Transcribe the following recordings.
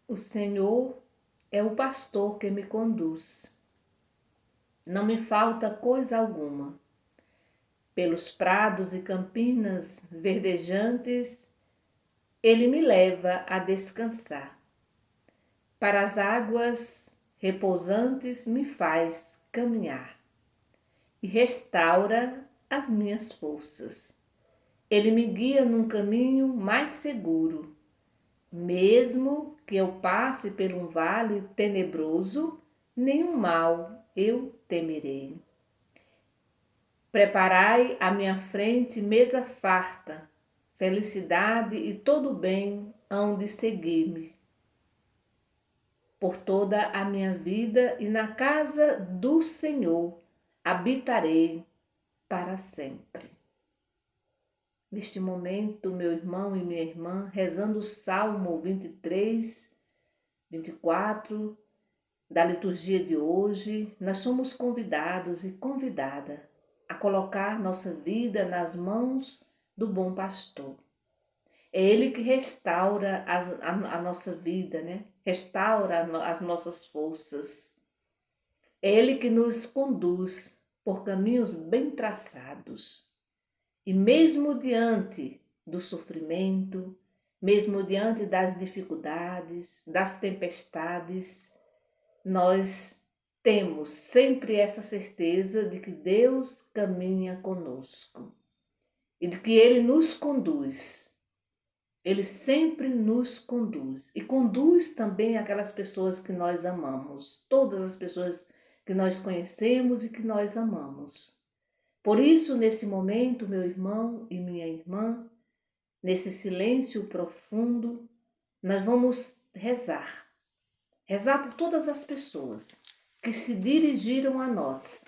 O Senhor é o pastor que me conduz. Não me falta coisa alguma. Pelos prados e campinas verdejantes, ele me leva a descansar. Para as águas repousantes me faz caminhar e restaura as minhas forças. Ele me guia num caminho mais seguro. Mesmo que eu passe por um vale tenebroso, nenhum mal eu temerei. Preparai à minha frente mesa farta, felicidade e todo bem hão de seguir-me por toda a minha vida, e na casa do Senhor habitarei para sempre. Neste momento, meu irmão e minha irmã, rezando o Salmo 23, 24 da liturgia de hoje, nós somos convidados e convidada a colocar nossa vida nas mãos do bom pastor. É ele que restaura a nossa vida, né? Restaura as nossas forças. É ele que nos conduz por caminhos bem traçados. E mesmo diante do sofrimento, mesmo diante das dificuldades, das tempestades, nós temos sempre essa certeza de que Deus caminha conosco e de que Ele nos conduz. Ele sempre nos conduz e conduz também aquelas pessoas que nós amamos, todas as pessoas que nós conhecemos e que nós amamos. Por isso, nesse momento, meu irmão e minha irmã, nesse silêncio profundo, nós vamos rezar. Rezar por todas as pessoas que se dirigiram a nós,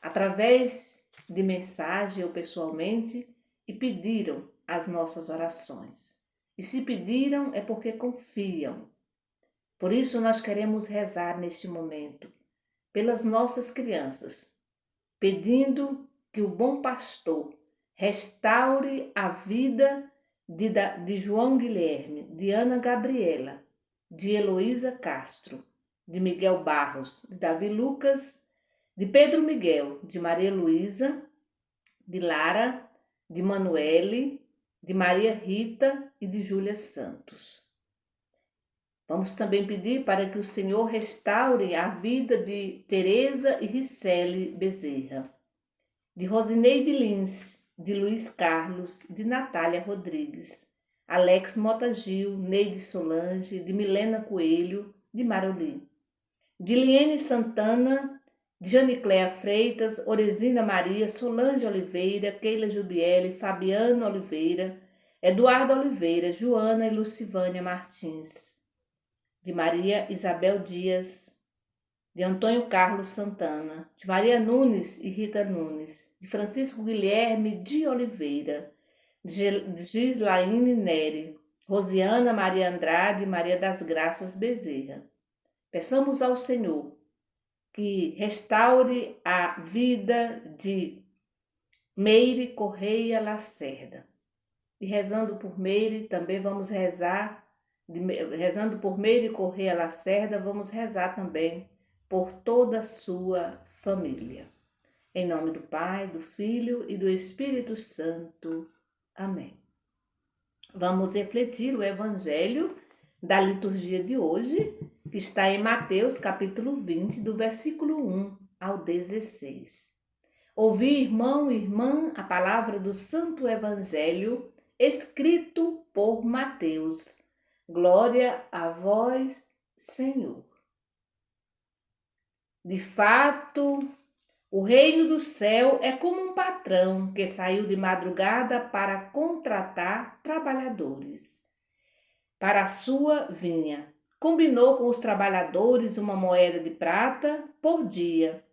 através de mensagem ou pessoalmente, e pediram as nossas orações. E se pediram é porque confiam. Por isso nós queremos rezar neste momento pelas nossas crianças, pedindo que o bom pastor restaure a vida de João Guilherme, de Ana Gabriela, de Heloísa Castro, de Miguel Barros, de Davi Lucas, de Pedro Miguel, de Maria Luísa, de Lara, de Manuele, de Maria Rita e de Júlia Santos. Vamos também pedir para que o Senhor restaure a vida de Teresa e Ricele Bezerra, de Rosineide Lins, de Luiz Carlos, de Natália Rodrigues, Alex Mota Gil, Neide Solange, de Milena Coelho, de Maroli, de Liene Santana, de Janicléa Freitas, Oresina Maria, Solange Oliveira, Keila Jubiele, Fabiano Oliveira, Eduardo Oliveira, Joana e Lucivânia Martins, de Maria Isabel Dias, de Antônio Carlos Santana, de Maria Nunes e Rita Nunes, de Francisco Guilherme de Oliveira, de Gislaine Neri, Rosiana Maria Andrade e Maria das Graças Bezerra. Peçamos ao Senhor que restaure a vida de Meire Correia Lacerda. E rezando por Meire, também vamos rezar, rezando por Meire Correia Lacerda, vamos rezar também por toda a sua família. Em nome do Pai, do Filho e do Espírito Santo. Amém. Vamos refletir o Evangelho da liturgia de hoje, que está em Mateus, capítulo 20, do versículo 1 ao 16. Ouvi, irmão e irmã, a palavra do Santo Evangelho, escrito por Mateus. Glória a vós, Senhor. De fato, o reino do céu é como um patrão que saiu de madrugada para contratar trabalhadores para a sua vinha. Combinou com os trabalhadores uma moeda de prata por dia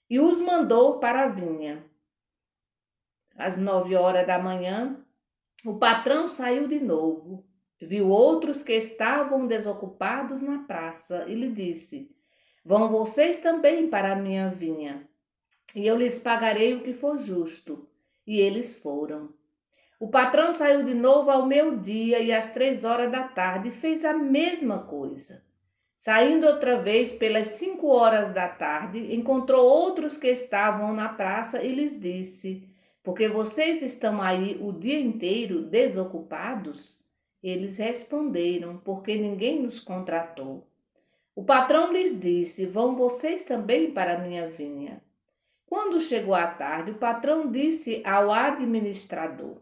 e os mandou para a vinha. Às 9 horas da manhã, o patrão saiu de novo, viu outros que estavam desocupados na praça e lhe disse: vão vocês também para a minha vinha, e eu lhes pagarei o que for justo. E eles foram. O patrão saiu de novo ao meio-dia e às 3 horas da tarde e fez a mesma coisa. Saindo outra vez pelas 5 horas da tarde, encontrou outros que estavam na praça e lhes disse: Porque vocês estão aí o dia inteiro desocupados? Eles responderam: Porque ninguém nos contratou. O patrão lhes disse: Vão vocês também para a minha vinha. Quando chegou a tarde, o patrão disse ao administrador: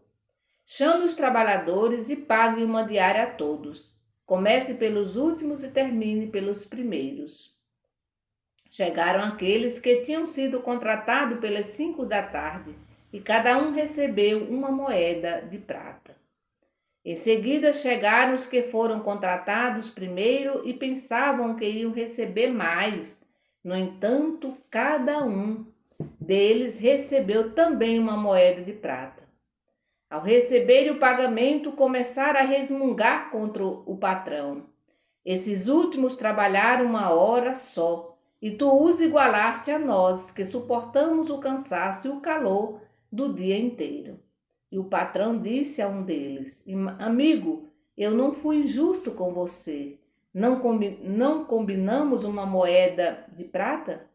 Chame os trabalhadores e pague uma diária a todos. Comece pelos últimos e termine pelos primeiros. Chegaram aqueles que tinham sido contratados pelas 5 da tarde e cada um recebeu uma moeda de prata. Em seguida chegaram os que foram contratados primeiro e pensavam que iam receber mais. No entanto, cada um deles recebeu também uma moeda de prata. Ao receberem o pagamento, começaram a resmungar contra o patrão. Esses últimos trabalharam 1 hora só, e tu os igualaste a nós, que suportamos o cansaço e o calor do dia inteiro. E o patrão disse a um deles: Amigo, eu não fui injusto com você. Não combinamos uma moeda de prata?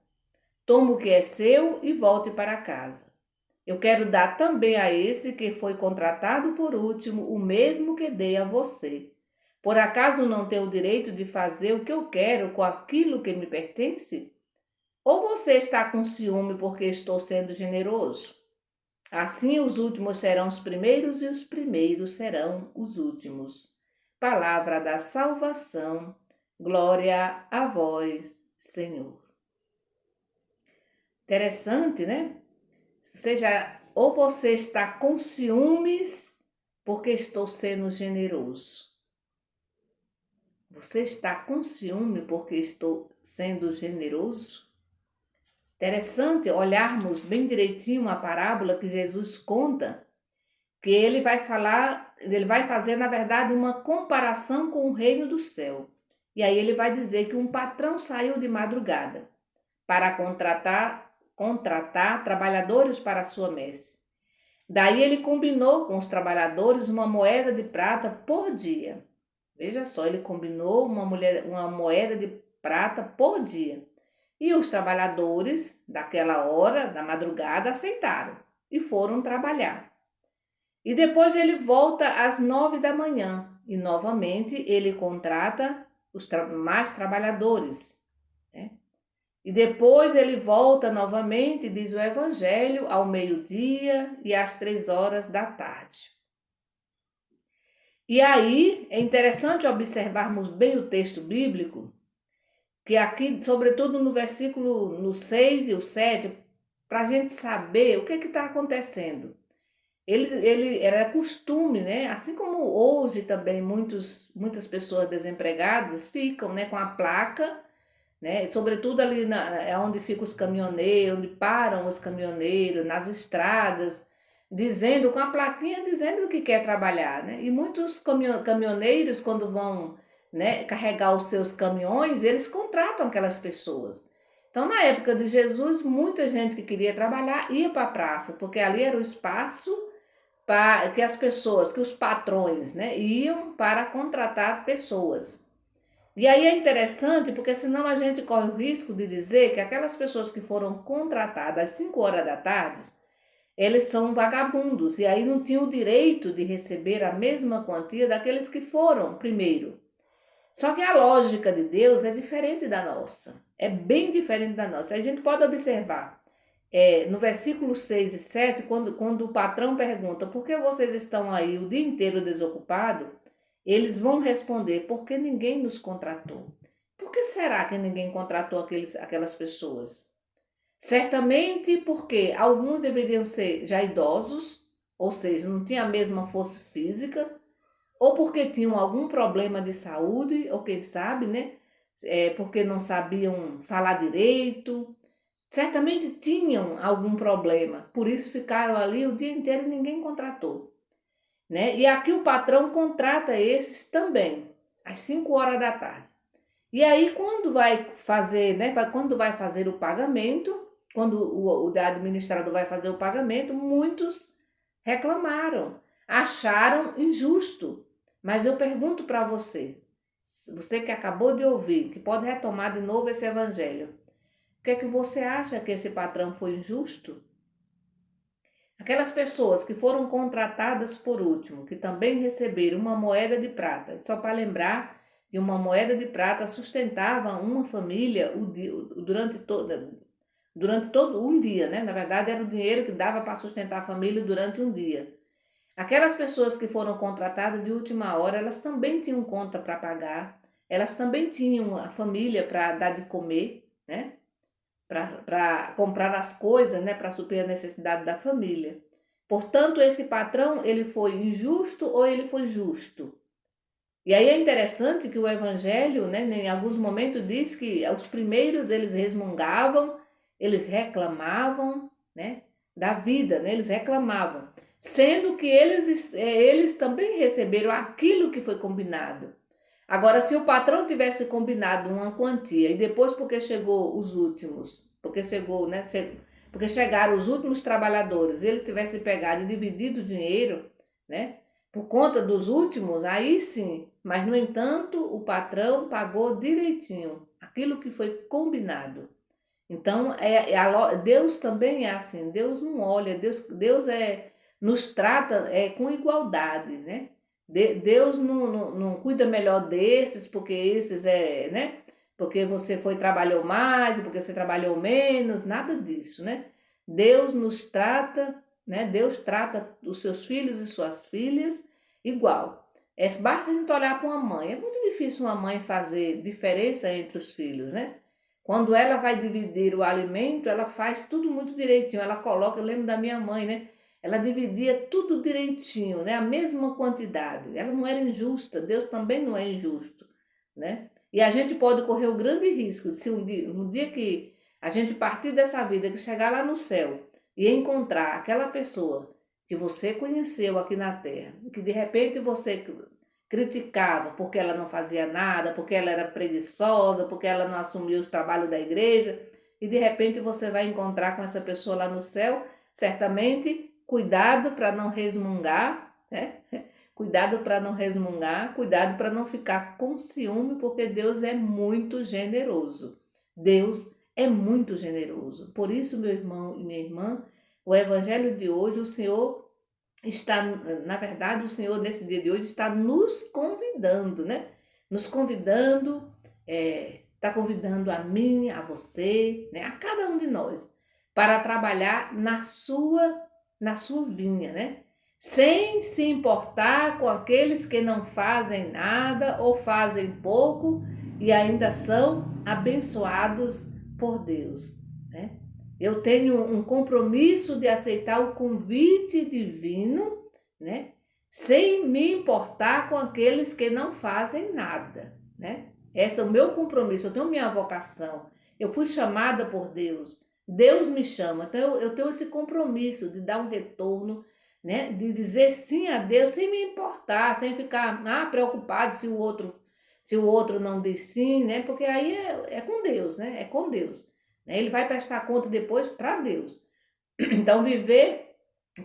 Toma o que é seu e volte para casa. Eu quero dar também a esse que foi contratado por último o mesmo que dei a você. Por acaso não tenho o direito de fazer o que eu quero com aquilo que me pertence? Ou você está com ciúme porque estou sendo generoso? Assim os últimos serão os primeiros e os primeiros serão os últimos. Palavra da salvação. Glória a vós, Senhor. Interessante, né? Ou você está com ciúmes porque estou sendo generoso. Você está com ciúme porque estou sendo generoso? Interessante olharmos bem direitinho a parábola que Jesus conta, que ele vai fazer, na verdade, uma comparação com o reino do céu. E aí ele vai dizer que um patrão saiu de madrugada para contratar trabalhadores para a sua messe. Daí ele combinou com os trabalhadores uma moeda de prata por dia. Veja só, ele combinou uma moeda de prata por dia. E os trabalhadores daquela hora, da madrugada, aceitaram e foram trabalhar. E depois ele volta às 9 da manhã e novamente ele contrata mais trabalhadores, né? E depois ele volta novamente, diz o Evangelho, ao meio-dia e às 3 horas da tarde. E aí é interessante observarmos bem o texto bíblico, que aqui, sobretudo no versículo no 6 e o 7, para a gente saber o que está acontecendo. Ele era costume, né? Assim como hoje também muitas pessoas desempregadas ficam, né, com a placa, né? Sobretudo ali é onde ficam os caminhoneiros, onde param os caminhoneiros, nas estradas, com a plaquinha dizendo que quer trabalhar, né? E muitos caminhoneiros, quando vão, né, carregar os seus caminhões, eles contratam aquelas pessoas. Então, na época de Jesus, muita gente que queria trabalhar ia para a praça, porque ali era o espaço para que os patrões, né, iam para contratar pessoas. E aí é interessante, porque senão a gente corre o risco de dizer que aquelas pessoas que foram contratadas às 5 horas da tarde, eles são vagabundos, e aí não tinham o direito de receber a mesma quantia daqueles que foram primeiro. Só que a lógica de Deus é diferente da nossa, é bem diferente da nossa. A gente pode observar, no versículo 6 e 7, quando o patrão pergunta: por que vocês estão aí o dia inteiro desocupados? Eles vão responder: porque ninguém nos contratou. Por que será que ninguém contratou aquelas pessoas? Certamente porque alguns deveriam ser já idosos, ou seja, não tinham a mesma força física, ou porque tinham algum problema de saúde, ou quem sabe, né? Porque não sabiam falar direito. Certamente tinham algum problema, por isso ficaram ali o dia inteiro e ninguém contratou, né? E aqui o patrão contrata esses também, às 5 horas da tarde. E aí, quando vai fazer, né? Quando vai fazer o pagamento, quando o administrador vai fazer o pagamento, muitos reclamaram. acharam injusto. Mas eu pergunto para você, você que acabou de ouvir, que pode retomar de novo esse evangelho, o que é que você acha que esse patrão foi injusto? Aquelas pessoas que foram contratadas por último, que também receberam uma moeda de prata, só para lembrar que uma moeda de prata sustentava uma família durante todo um dia, né? Na verdade, era o dinheiro que dava para sustentar a família durante um dia. Aquelas pessoas que foram contratadas de última hora, elas também tinham conta para pagar, elas também tinham a família para dar de comer, né? Para comprar as coisas, né? Para suprir a necessidade da família. Portanto, esse patrão, ele foi injusto ou ele foi justo? E aí é interessante que o evangelho, né, em alguns momentos diz que os primeiros eles resmungavam, eles reclamavam, né, da vida, né, eles reclamavam, sendo que eles também receberam aquilo que foi combinado. Agora, se o patrão tivesse combinado uma quantia e depois porque chegou os últimos, porque chegou, né, porque chegaram os últimos trabalhadores, eles tivessem pegado e dividido o dinheiro, né, por conta dos últimos, aí sim. Mas, no entanto, o patrão pagou direitinho aquilo que foi combinado. Então, Deus também é assim. Deus não olha, Deus nos trata com igualdade, né? Deus não cuida melhor desses, porque esses né? Porque você trabalhou mais, porque você trabalhou menos, nada disso, né? Deus nos trata, né? Deus trata os seus filhos e suas filhas igual. Basta a gente olhar para uma mãe. É muito difícil uma mãe fazer diferença entre os filhos, né? Quando ela vai dividir o alimento, ela faz tudo muito direitinho. Ela coloca, eu lembro da minha mãe, né? Ela dividia tudo direitinho, né? A mesma quantidade. Ela não era injusta, Deus também não é injusto, né? E a gente pode correr o grande risco de se um dia que a gente partir dessa vida, que chegar lá no céu e encontrar aquela pessoa que você conheceu aqui na terra, que de repente você criticava porque ela não fazia nada, porque ela era preguiçosa, porque ela não assumia os trabalhos da igreja, e de repente você vai encontrar com essa pessoa lá no céu, certamente, cuidado para não resmungar, né? Cuidado para não resmungar, cuidado para não ficar com ciúme, porque Deus é muito generoso. Deus é muito generoso. Por isso, meu irmão e minha irmã, o evangelho de hoje, o Senhor está, na verdade, o Senhor nesse dia de hoje está nos convidando, né? Nos convidando, está convidando a mim, a você, né? A cada um de nós, para trabalhar na sua vinha, né? Sem se importar com aqueles que não fazem nada ou fazem pouco e ainda são abençoados por Deus, né? Eu tenho um compromisso de aceitar o convite divino, né? Sem me importar com aqueles que não fazem nada, né? Esse é o meu compromisso, eu tenho minha vocação. Eu fui chamada por Deus. Deus me chama. Então eu tenho esse compromisso de dar um retorno, né? De dizer sim a Deus sem me importar, sem ficar preocupado se o outro não diz sim, né? Porque aí é com Deus, né? É com Deus. Ele vai prestar conta depois para Deus. Então, viver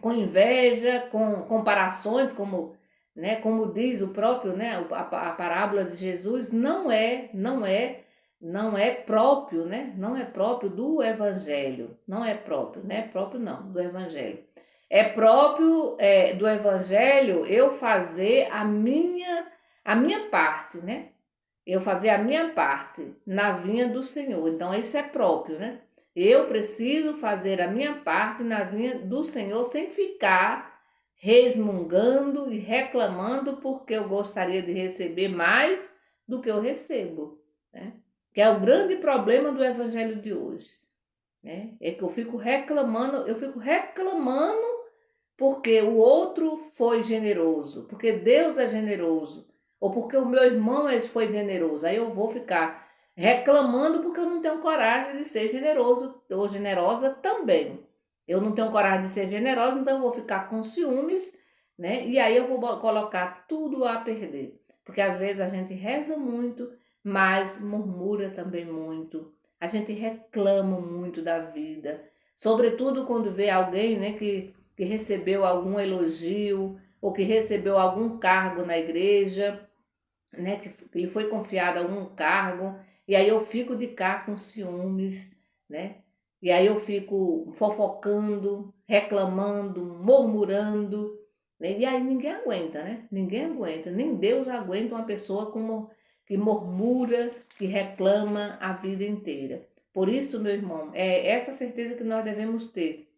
com inveja, com comparações, como diz o próprio, né, a parábola de Jesus, não é próprio, né? Não é próprio do Evangelho. Não é próprio, não é próprio não, do Evangelho. É próprio do Evangelho eu fazer a minha parte, né? Eu fazer a minha parte na vinha do Senhor. Então, isso é próprio, né? Eu preciso fazer a minha parte na vinha do Senhor sem ficar resmungando e reclamando porque eu gostaria de receber mais do que eu recebo, né? Que é o grande problema do evangelho de hoje, né? É que eu fico reclamando porque o outro foi generoso, porque Deus é generoso, ou porque o meu irmão foi generoso. Aí eu vou ficar reclamando porque eu não tenho coragem de ser generoso ou generosa também. Eu não tenho coragem de ser generosa, então eu vou ficar com ciúmes, né? E aí eu vou colocar tudo a perder. Porque às vezes a gente reza muito, mas murmura também muito. A gente reclama muito da vida, sobretudo quando vê alguém, né, que recebeu algum elogio, ou que recebeu algum cargo na igreja, né, que lhe foi confiado algum cargo, e aí eu fico de cá com ciúmes, né? E aí eu fico fofocando, reclamando, murmurando, né? E aí ninguém aguenta, né? Ninguém aguenta, nem Deus aguenta uma pessoa que murmura, que reclama a vida inteira. Por isso, meu irmão, é essa certeza que nós devemos ter.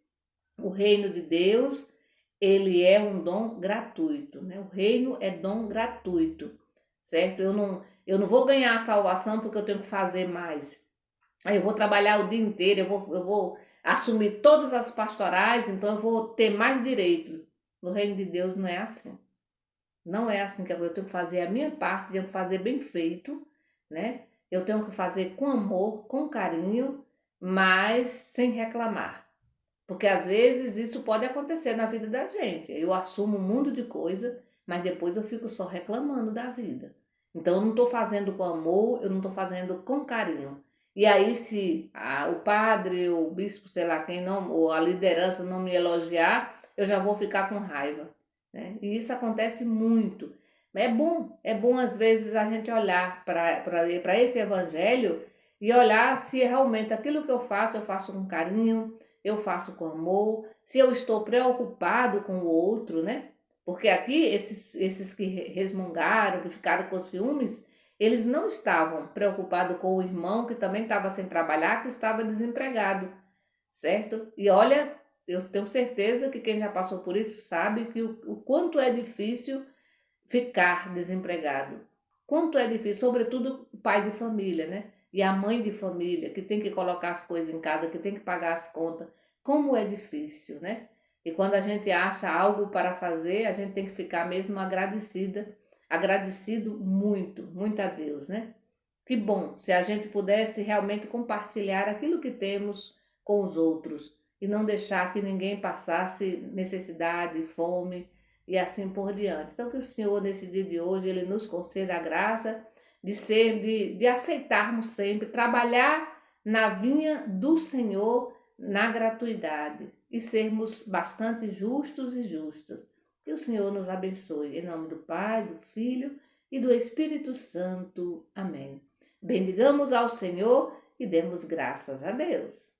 O reino de Deus, ele é um dom gratuito, né? O reino é dom gratuito, certo? Eu não vou ganhar a salvação porque eu tenho que fazer mais. Aí eu vou trabalhar o dia inteiro, eu vou assumir todas as pastorais, então eu vou ter mais direito. No reino de Deus não é assim. Não é assim que eu tenho que fazer a minha parte, tenho que fazer bem feito, né? Eu tenho que fazer com amor, com carinho, mas sem reclamar. Porque às vezes isso pode acontecer na vida da gente. Eu assumo um mundo de coisa, mas depois eu fico só reclamando da vida. Então eu não estou fazendo com amor, eu não estou fazendo com carinho. E aí se o padre, o bispo, sei lá quem não, ou a liderança não me elogiar, eu já vou ficar com raiva, né? E isso acontece muito. É bom às vezes a gente olhar para esse evangelho e olhar se realmente aquilo que eu faço com carinho, eu faço com amor, se eu estou preocupado com o outro, né? Porque aqui esses que resmungaram, que ficaram com ciúmes, eles não estavam preocupados com o irmão que também estava sem trabalhar, que estava desempregado, certo? E olha, eu tenho certeza que quem já passou por isso sabe que o quanto é difícil ficar desempregado. Quanto é difícil, sobretudo o pai de família, né? E a mãe de família, que tem que colocar as coisas em casa, que tem que pagar as contas. Como é difícil, né? E quando a gente acha algo para fazer, a gente tem que ficar mesmo agradecido muito, muito a Deus, né? Que bom se a gente pudesse realmente compartilhar aquilo que temos com os outros e não deixar que ninguém passasse necessidade, fome e assim por diante. Então que o Senhor nesse dia de hoje ele nos conceda a graça de aceitarmos sempre trabalhar na vinha do Senhor na gratuidade e sermos bastante justos e justas. Que o Senhor nos abençoe em nome do Pai, do Filho e do Espírito Santo. Amém. Bendigamos ao Senhor e demos graças a Deus.